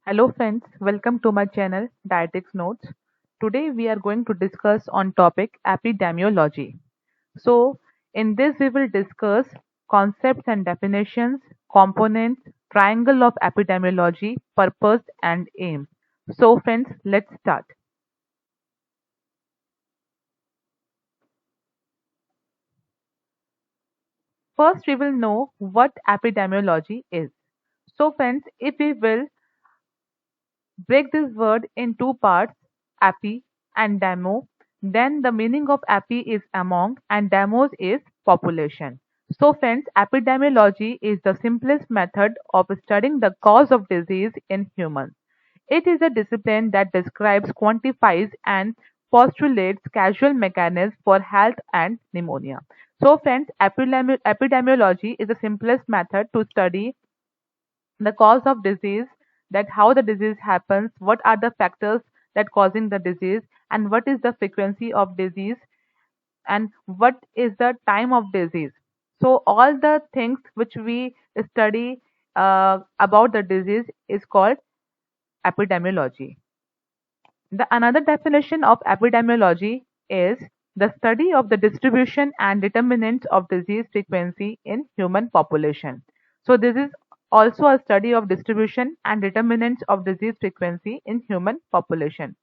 Hello friends, welcome to my channel Dietetics Notes. Today we are going to discuss on topic epidemiology. So in this we will discuss concepts and definitions, components, triangle of epidemiology, purpose and aim. So friends, let's start. First we will know what epidemiology is. So friends, if we will break this word in two parts, "epi" and "demo", then the meaning of "epi" is among and "demos" is population. So friends, epidemiology is the simplest method of studying the cause of disease in humans. It is a discipline that describes, quantifies, and postulates causal mechanisms for health and pneumonia. So friends, epidemiology is the simplest method to study the cause of disease, that how the disease happens, what are the factors that causing the disease, and what is the frequency of disease, and what is the time of disease. So all the things which we study about the disease is called epidemiology. The another definition of epidemiology is the study of the distribution and determinants of disease frequency in human population. So this is also a study of distribution and determinants of disease frequency in human population.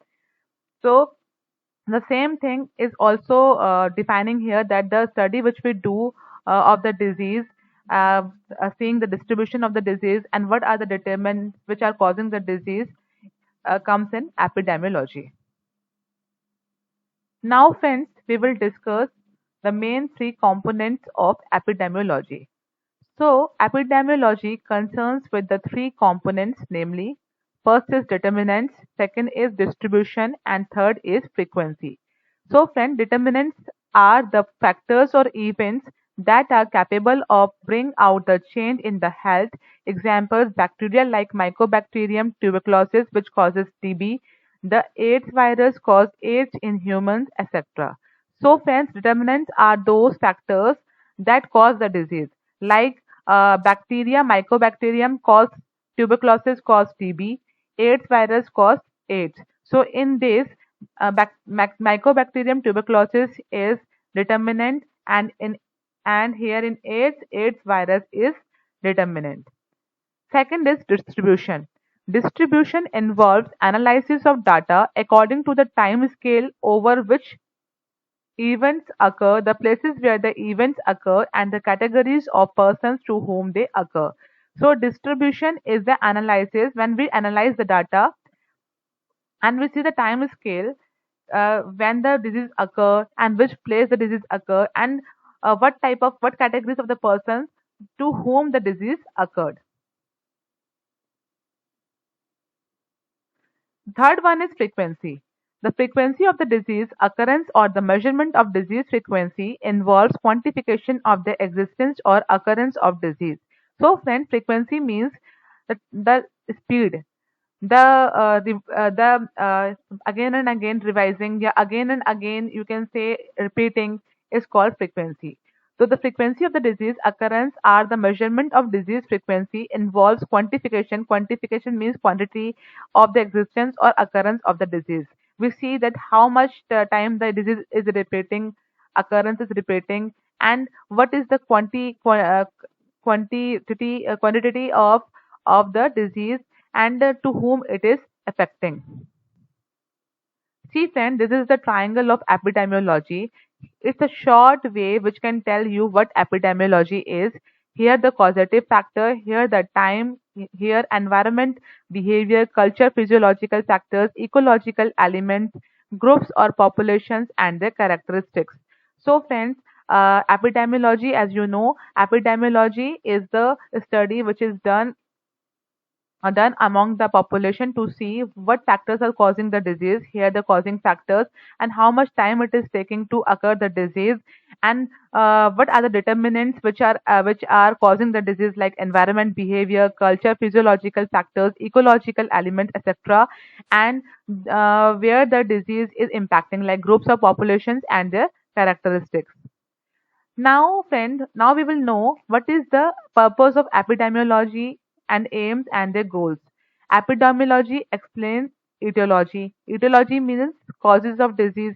So the same thing is also defining here, that the study which we do of the disease, seeing the distribution of the disease and what are the determinants which are causing the disease, comes in epidemiology. Now, friends, we will discuss the main three components of epidemiology. So, epidemiology concerns with the three components, namely, first is determinants, second is distribution, and third is frequency. So, friend, determinants are the factors or events that are capable of bring out the change in the health. Examples: bacteria like Mycobacterium tuberculosis, which causes TB, the AIDS virus caused AIDS in humans, etc. So, friends, determinants are those factors that cause the disease, like bacteria, Mycobacterium cause tuberculosis, cause TB, AIDS virus cause AIDS. So in this, Mycobacterium tuberculosis is determinant, and here in AIDS virus is determinant. Second is distribution. Distribution involves analysis of data according to the time scale over which events occur, the places where the events occur, and the categories of persons to whom they occur. So, distribution is the analysis when we analyze the data and we see the time scale, when the disease occur and which place the disease occur, and what categories of the persons to whom the disease occurred. Third one is frequency. The frequency of the disease occurrence or the measurement of disease frequency involves quantification of the existence or occurrence of disease. So, friend, frequency means the speed, the again and again revising, yeah, again and again you can say repeating, is called frequency. So the frequency of the disease occurrence are the measurement of disease frequency involves quantification. Quantification means quantity of the existence or occurrence of the disease. We see that how much time the disease is repeating, occurrence is repeating, and what is the quantity of the disease, and to whom it is affecting. See, friend, this is the triangle of epidemiology. It's a short way which can tell you what epidemiology is. Here, the causative factor, here, the time, here, environment, behavior, culture, physiological factors, ecological elements, groups or populations, and their characteristics. So, friends, epidemiology, as you know, epidemiology is the study which is done among the population to see what factors are causing the disease, here the causing factors, and how much time it is taking to occur the disease, and what are the determinants which are causing the disease, like environment, behavior, culture, physiological factors, ecological elements, etc., and where the disease is impacting, like groups of populations and their characteristics. Now, friend, now we will know what is the purpose of epidemiology and aims and their goals. Epidemiology explains etiology. Etiology means causes of disease,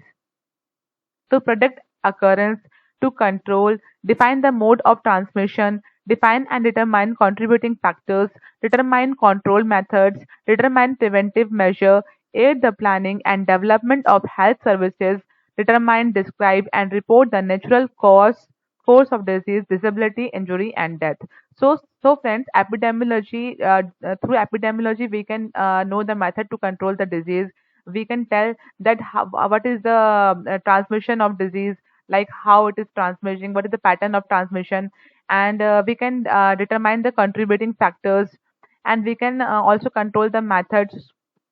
to predict occurrence, to control, define the mode of transmission, define and determine contributing factors, determine control methods, determine preventive measure, aid the planning and development of health services, determine, describe, and report the natural course of disease, disability, injury, and death. So friends, epidemiology, through epidemiology, we can know the method to control the disease. We can tell that what is the transmission of disease, like how it is transmitting, what is the pattern of transmission, and we can determine the contributing factors, and we can also control the methods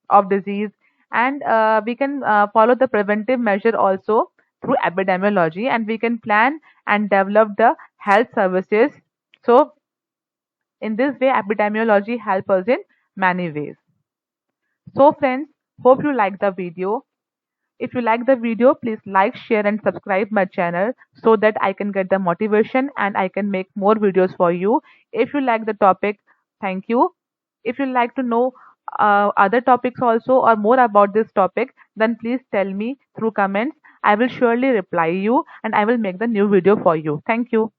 of disease, and we can follow the preventive measure also through epidemiology, and we can plan and develop the health services. So in this way, epidemiology helps us in many ways. So friends, hope you like the video. If you like the video, please like, share, and subscribe my channel so that I can get the motivation and I can make more videos for you. If you like the topic, thank you. If you like to know other topics also or more about this topic, then please tell me through comments. I will surely reply you and I will make the new video for you. Thank you.